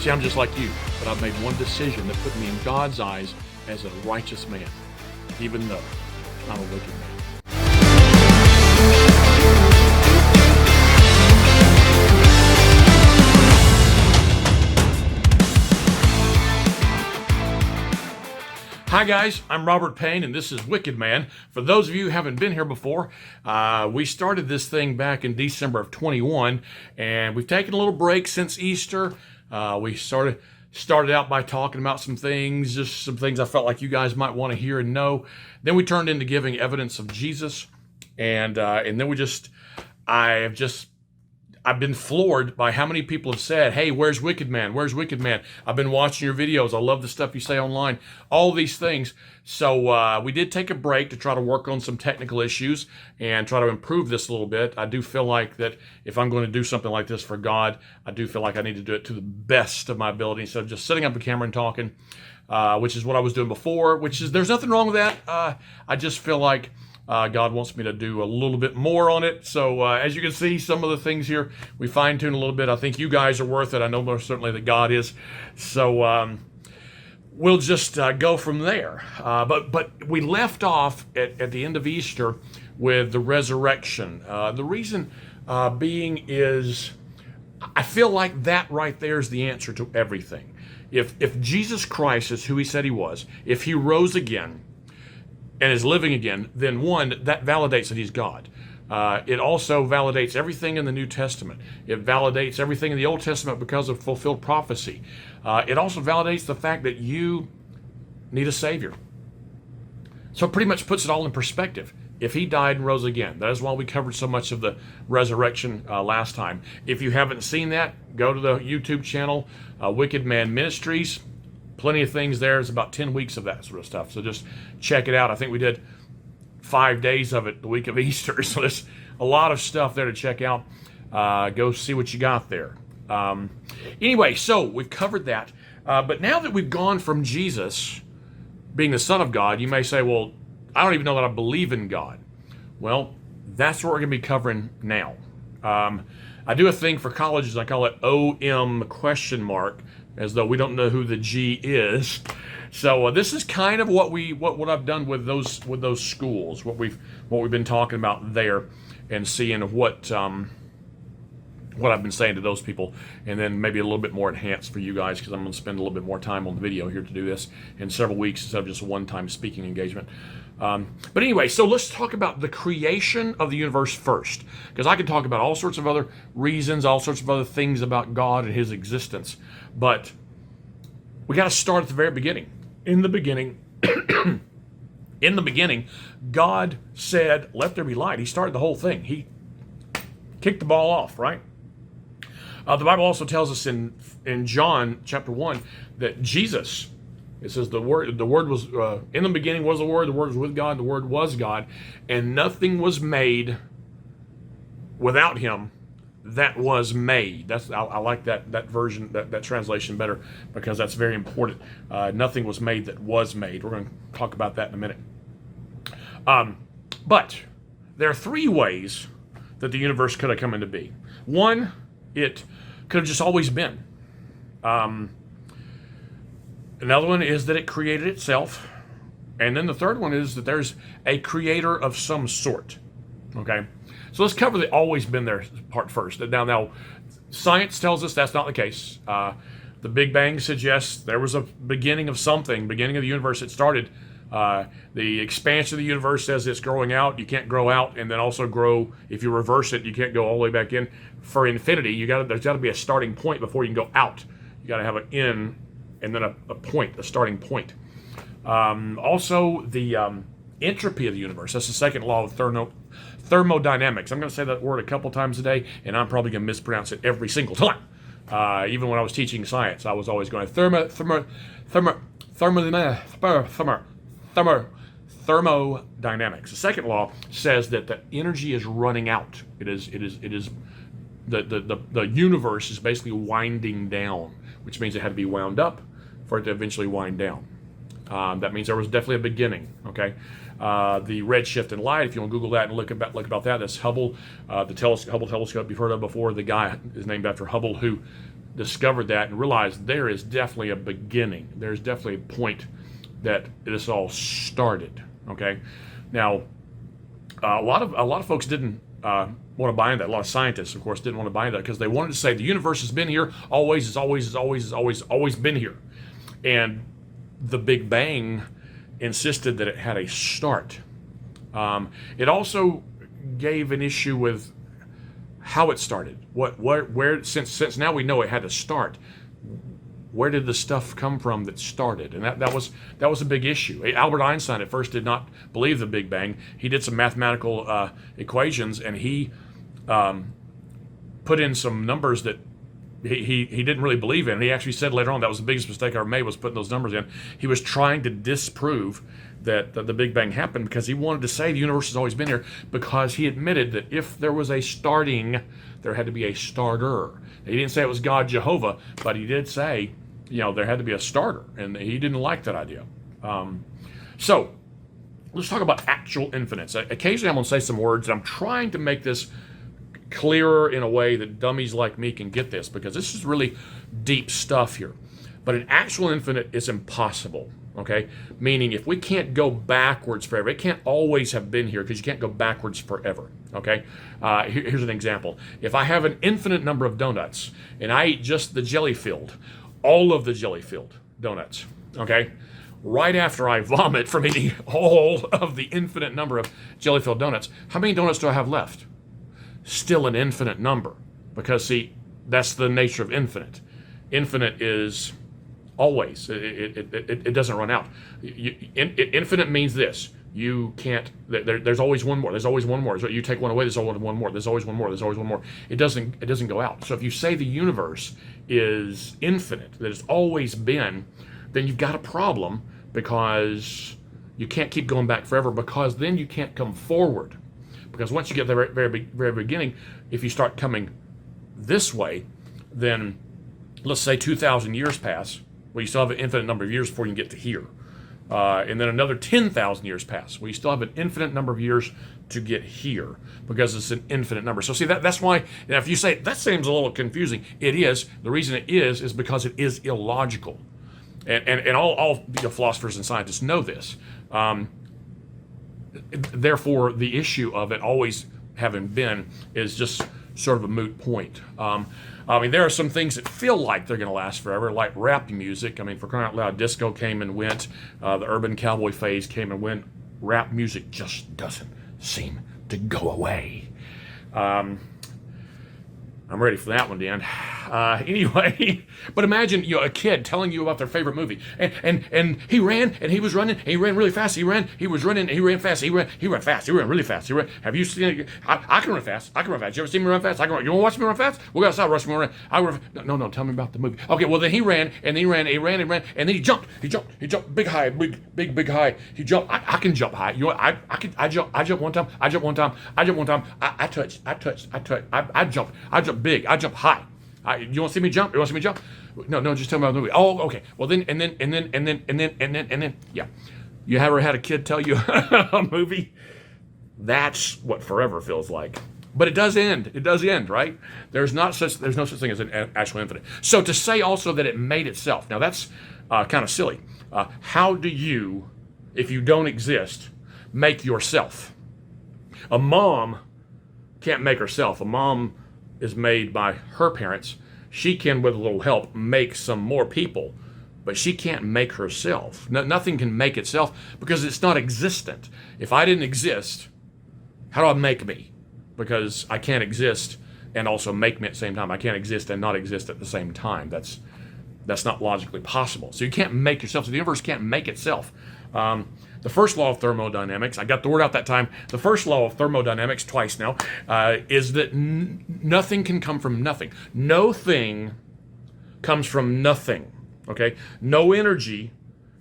See, I'm just like you, but I've made one decision that put me in God's eyes as a righteous man, even though I'm a wicked man. Hi guys, I'm Robert Payne and this is Wicked Man. For those of you who haven't been here before, we started this thing back in December of 21 and we've taken a little break since Easter. We started out by talking about some things, just some things I felt like you guys might want to hear and know. Then we turned into giving evidence of Jesus, and then I've been floored by how many people have said, hey, where's Wicked Man? Where's Wicked Man? I've been watching your videos. I love the stuff you say online. All these things. So we did take a break to try to work on some technical issues and try to improve this a little bit. I do feel like that if I'm going to do something like this for God, I do feel like I need to do it to the best of my ability instead of just sitting up the camera and talking, which is what I was doing before, there's nothing wrong with that. I just feel like God wants me to do a little bit more on it. So as you can see, some of the things here, we fine-tune a little bit. I think you guys are worth it. I know most certainly that God is. So we'll just go from there. But we left off at the end of Easter with the resurrection. The reason being is I feel like that right there is the answer to everything. If Jesus Christ is who he said he was, if he rose again, and is living again, then one, that validates that he's God. It also validates everything in the New Testament. It validates everything in the Old Testament because of fulfilled prophecy. It also validates the fact that you need a Savior. So it pretty much puts it all in perspective. If he died and rose again, that is why we covered so much of the resurrection last time. If you haven't seen that, go to the YouTube channel, Wicked Man Ministries. Plenty of things there. It's about 10 weeks of that sort of stuff. So just check it out. I think we did 5 days of it the week of Easter. So there's a lot of stuff there to check out. Go see what you got there. Anyway, so we've covered that. But now that we've gone from Jesus being the Son of God, you may say, well, I don't even know that I believe in God. Well, that's what we're going to be covering now. I do a thing for colleges. I call it OM question mark, as though we don't know who the G is. So this is kind of what I've done with those schools, what we've been talking about there, and seeing what I've been saying to those people, and then maybe a little bit more enhanced for you guys, because I'm going to spend a little bit more time on the video here to do this in several weeks instead of just a one-time speaking engagement. But anyway, so let's talk about the creation of the universe first, because I can talk about all sorts of other reasons, all sorts of other things about God and his existence, but we got to start at the very beginning. In the beginning, God said, "Let there be light." He started the whole thing. He kicked the ball off, right? The Bible also tells us in John chapter 1 that Jesus, it says the word was, in the beginning was the Word was with God, the Word was God, and nothing was made without him that was made. I like that version, that translation better, because that's very important. Nothing was made that was made. We're going to talk about that in a minute. But there are three ways that the universe could have come into being. One, it could have just always been. Another one is that it created itself. And then the third one is that there's a creator of some sort. Okay? So let's cover the always been there part first. Now, science tells us that's not the case. The Big Bang suggests there was a beginning of something, beginning of the universe. It started. The expansion of the universe says it's growing out. You can't grow out and then also grow. If you reverse it, you can't go all the way back in. For infinity, there's got to be a starting point before you can go out. You got to have an in and then a point, a starting point. Also, the entropy of the universe. That's the second law of thermodynamics. I'm going to say that word a couple times a day, and I'm probably going to mispronounce it every single time. Even when I was teaching science, I was always going thermodynamics. The second law says that the energy is running out. It is the universe is basically winding down, which means it had to be wound up for it to eventually wind down. That means there was definitely a beginning. Okay, the redshift and light. If you want to Google that and look about that, that's Hubble, the Hubble telescope you've heard of before. The guy is named after Hubble, who discovered that and realized there is definitely a beginning. There's definitely a point that this all started. Okay, now a lot of folks didn't want to buy into that. A lot of scientists, of course, didn't want to buy into that because they wanted to say the universe has been here always, has always been here, and the Big Bang insisted that it had a start. It also gave an issue with how it started. Where since now we know it had to start. Where did the stuff come from that started? And that was a big issue. Albert Einstein at first did not believe the Big Bang. He did some mathematical equations, and he put in some numbers that he didn't really believe in. And he actually said later on that was the biggest mistake I ever made, was putting those numbers in. He was trying to disprove that the Big Bang happened because he wanted to say the universe has always been here, because he admitted that if there was a starting, there had to be a starter. He didn't say it was God Jehovah, but he did say, there had to be a starter, and he didn't like that idea. So let's talk about actual infinites. Occasionally I'm going to say some words, and I'm trying to make this clearer in a way that dummies like me can get this, because this is really deep stuff here. But an actual infinite is impossible, okay? Meaning if we can't go backwards forever, it can't always have been here, because you can't go backwards forever, okay? Here's an example. If I have an infinite number of donuts, and I eat just the jelly-filled, all of the jelly-filled donuts, okay? Right after I vomit from eating all of the infinite number of jelly-filled donuts, how many donuts do I have left? Still an infinite number, because see, that's the nature of infinite. Infinite is always. It doesn't run out. Infinite means this. You can't. There's always one more. There's always one more. So you take one away. There's always one more. There's always one more. There's always one more. It doesn't go out. So if you say the universe is infinite, that it's always been, then you've got a problem, because you can't keep going back forever, because then you can't come forward. Because once you get to the very beginning, if you start coming this way, then let's say 2,000 years pass. Well, you still have an infinite number of years before you can get to here. And then another 10,000 years pass. Well, you still have an infinite number of years to get here, because it's an infinite number. So see, that's why, if you say, that seems a little confusing, it is. The reason it is because it is illogical. And all philosophers and scientists know this. Therefore, the issue of it always having been is just sort of a moot point. There are some things that feel like they're going to last forever, like rap music. For crying out loud, disco came and went. The urban cowboy phase came and went. Rap music just doesn't seem to go away. I'm ready for that one, Dan. Anyway, but imagine a kid telling you about their favorite movie, and he ran, and he was running, and he ran really fast. He ran fast. He ran fast. He ran really fast. Have you seen it? I can run fast. You ever seen me run fast? I can run. You want to watch me run fast? We gotta stop rushing me run. No. Tell me about the movie. Okay, well then he ran, and he ran, and then he jumped, big high. He jumped. I can jump high. I jump one time. I touched. I jump big. I jump high. You want to see me jump? No, just tell me about the movie. Oh, okay. Well then, and then, yeah. You ever had a kid tell you a movie? That's what forever feels like. But it does end. It does end, right? There's no such thing as an actual infinite. So to say also that it made itself, now that's kind of silly. How do you, if you don't exist, make yourself? A mom can't make herself. A mom is made by her parents. She can, with a little help, make some more people, but she can't make herself. Nothing can make itself, because it's not existent. If I didn't exist, how do I make me? Because I can't exist and also make me at the same time. I can't exist and not exist at the same time. That's not logically possible. So you can't make yourself. So the universe can't make itself. The first law of thermodynamics, I got the word out that time. The first law of thermodynamics, twice now, is that nothing can come from nothing. No thing comes from nothing, okay? No energy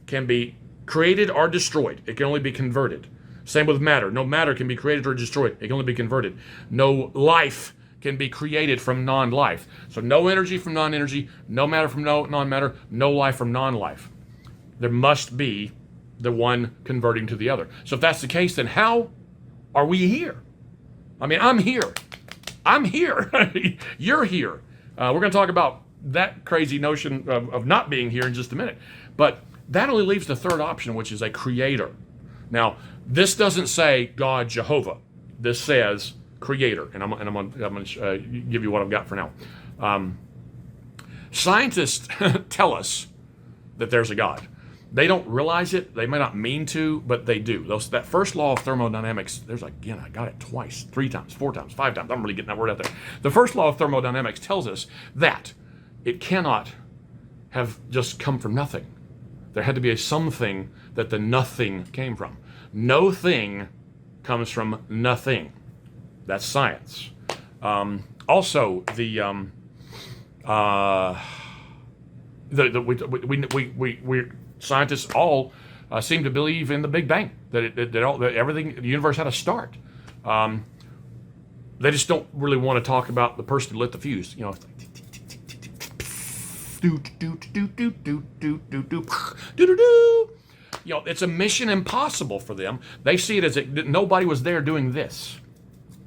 can be created or destroyed. It can only be converted. Same with matter. No matter can be created or destroyed. It can only be converted. No life can be created from non-life. So no energy from non-energy, no matter from non-matter, no life from non-life. There must be the one converting to the other. So if that's the case, then how are we here? I'm here. You're here. We're going to talk about that crazy notion of not being here in just a minute. But that only leaves the third option, which is a creator. Now, this doesn't say God Jehovah. This says creator, and I'm going to give you what I've got for now. Scientists tell us that there's a God. They don't realize it. They may not mean to, but they do. That first law of thermodynamics, again, I got it twice, 3 times, 4 times, 5 times. I'm really getting that word out there. The first law of thermodynamics tells us that it cannot have just come from nothing. There had to be a something that the nothing came from. No thing comes from nothing. That's science. Also, we scientists all seem to believe in the Big Bang, that everything, the universe had a start. They just don't really want to talk about the person who lit the fuse. You know, you know, it's a mission impossible for them. They see it as nobody was there doing this.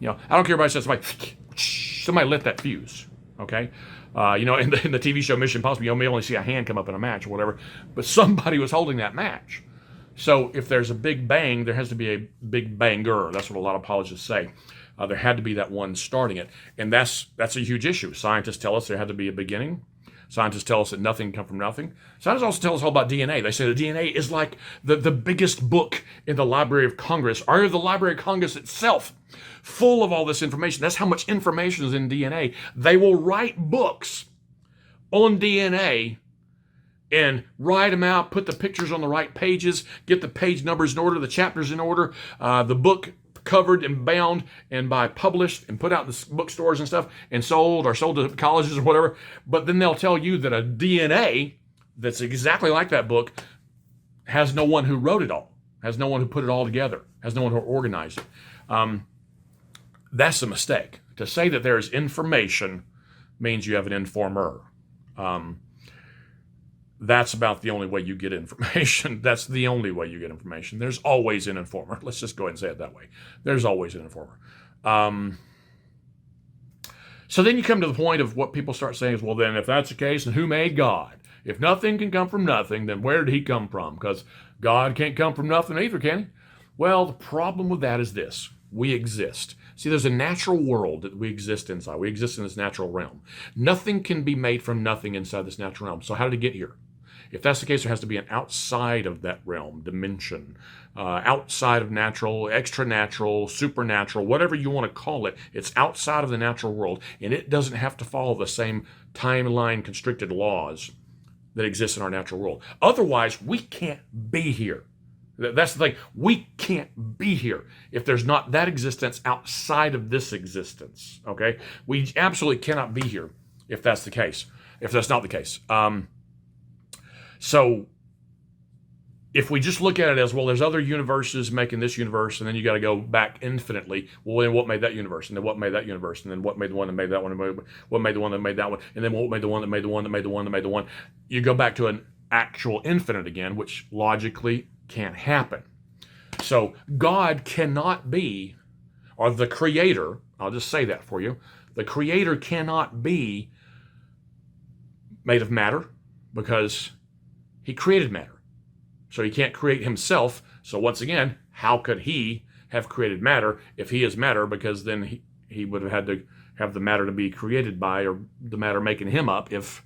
You know, I don't care if anybody says somebody lit that fuse. Okay. You know, in the TV show Mission Impossible, you may only see a hand come up in a match or whatever, but somebody was holding that match. So if there's a big bang, there has to be a big banger. That's what a lot of apologists say. There had to be that one starting it, and that's a huge issue. Scientists tell us there had to be a beginning. Scientists tell us that nothing can come from nothing. Scientists also tell us all about DNA. They say the DNA is like the biggest book in the Library of Congress, or the Library of Congress itself, full of all this information. That's how much information is in DNA. They will write books on DNA and write them out, put the pictures on the right pages, get the page numbers in order, the chapters in order, the book covered and bound and by published and put out in the bookstores and stuff and sold to colleges or whatever. But then they'll tell you that a DNA that's exactly like that book has no one who wrote it all, has no one who put it all together, has no one who organized it. That's a mistake. To say that there is information means you have an informer. That's about the only way you get information. That's the only way you get information. There's always an informer. Let's just go ahead and say it that way. There's always an informer. So then you come to the point of what people start saying is, well, then if that's the case, then who made God? If nothing can come from nothing, then where did he come from? Because God can't come from nothing either, can he? Well, the problem with that is this. We exist. See, there's a natural world that we exist inside. We exist in this natural realm. Nothing can be made from nothing inside this natural realm. So how did it get here? If that's the case, there has to be an outside of that realm, dimension, outside of natural, extra natural, supernatural, whatever you want to call it. It's outside of the natural world, and it doesn't have to follow the same timeline constricted laws that exist in our natural world. Otherwise, we can't be here. That's the thing. We can't be here if there's not that existence outside of this existence. Okay? We absolutely cannot be here if that's the case. If that's not the case. So if we just look at it as, well, there's other universes making this universe, and then you got to go back infinitely. Well, then what made that universe? And then what made that universe? And then what made the one that made that one? And what made the one that made that one? And then what made the one that made the one that made the one that made the one? You go back to an actual infinite again, which logically can't happen. So God cannot be, or the creator, I'll just say that for you, the creator cannot be made of matter because he created matter. So he can't create himself. So once again, how could he have created matter if he is matter? Because then he would have had to have the matter to be created by, or the matter making him up, if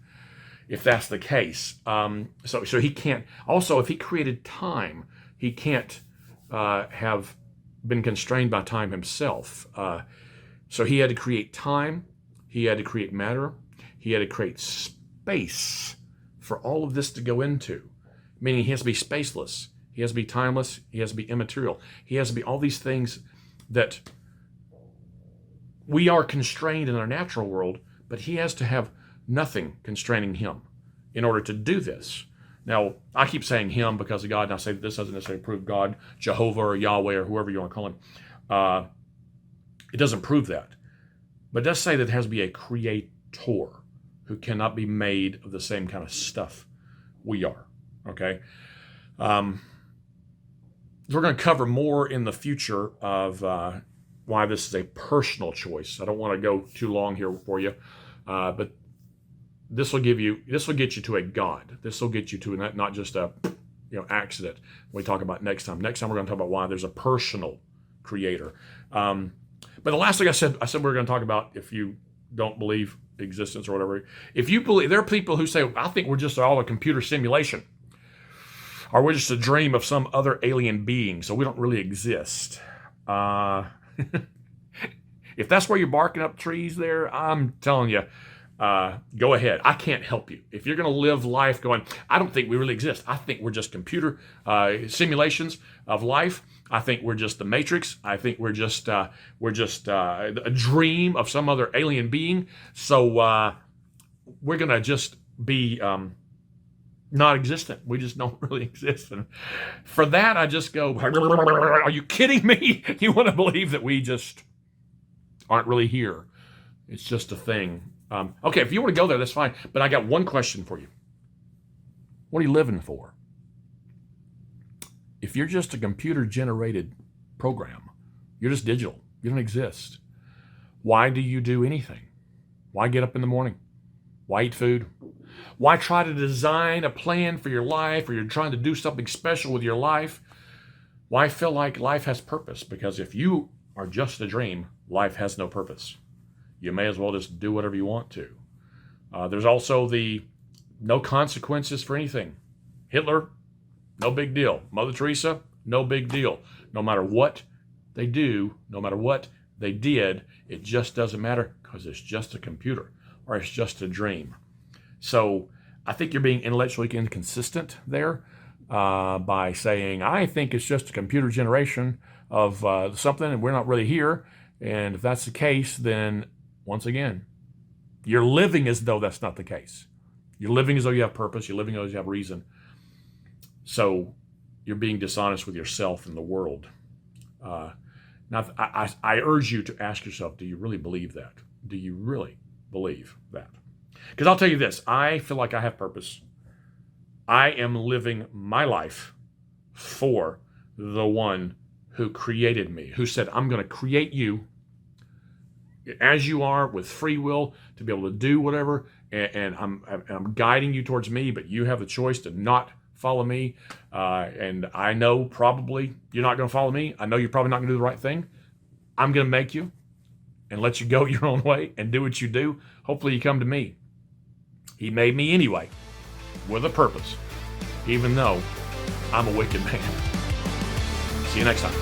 that's the case. So he can't. Also, if he created time, he can't have been constrained by time himself. So he had to create time. He had to create matter. He had to create space for all of this to go into, meaning he has to be spaceless. He has to be timeless. He has to be immaterial. He has to be all these things that we are constrained in our natural world, but he has to have nothing constraining him in order to do this. Now, I keep saying him because of God, and I say that this doesn't necessarily prove God, Jehovah or Yahweh or whoever you want to call him. It doesn't prove that. But it does say that there has to be a creator who cannot be made of the same kind of stuff we are, okay? We're going to cover more in the future of why this is a personal choice. I don't want to go too long here for you, but this will get you to a God. This will get you to not just a accident. We talk about next time. Next time we're going to talk about why there's a personal creator. But the last thing I said we're going to talk about, if you don't believe existence or whatever, if you believe, there are people who say, I think we're just all a computer simulation, or we're just a dream of some other alien being, so we don't really exist. If that's where you're barking up trees there, I'm telling you, go ahead. I can't help you. If you're going to live life going, I don't think we really exist. I think we're just computer simulations of life. I think we're just the Matrix. I think we're just a dream of some other alien being. So we're going to just be not existent. We just don't really exist. And for that, I just go, are you kidding me? You want to believe that we just aren't really here? It's just a thing. Okay, if you want to go there, that's fine. But I got one question for you. What are you living for? If you're just a computer-generated program, you're just digital. You don't exist. Why do you do anything? Why get up in the morning? Why eat food? Why try to design a plan for your life, or you're trying to do something special with your life? Why feel like life has purpose? Because if you are just a dream, life has no purpose. You may as well just do whatever you want to. There's also the no consequences for anything. Hitler, no big deal. Mother Teresa, no big deal. No matter what they do, no matter what they did, it just doesn't matter because it's just a computer or it's just a dream. So I think you're being intellectually inconsistent there by saying, I think it's just a computer generation of something and we're not really here. And if that's the case, then once again, you're living as though that's not the case. You're living as though you have purpose. You're living as though you have reason. So you're being dishonest with yourself and the world. Now, I urge you to ask yourself, do you really believe that? Do you really believe that? Because I'll tell you this, I feel like I have purpose. I am living my life for the one who created me, who said, I'm going to create you as you are with free will to be able to do whatever, and I'm guiding you towards me, but you have the choice to not follow me. And I know probably you're not going to follow me. I know you're probably not going to do the right thing. I'm going to make you and let you go your own way and do what you do. Hopefully you come to me. He made me anyway with a purpose, even though I'm a wicked man. See you next time.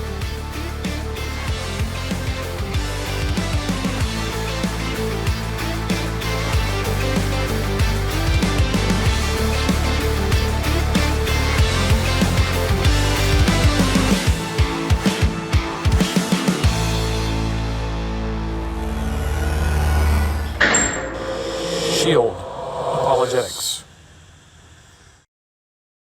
Shield Apologetics.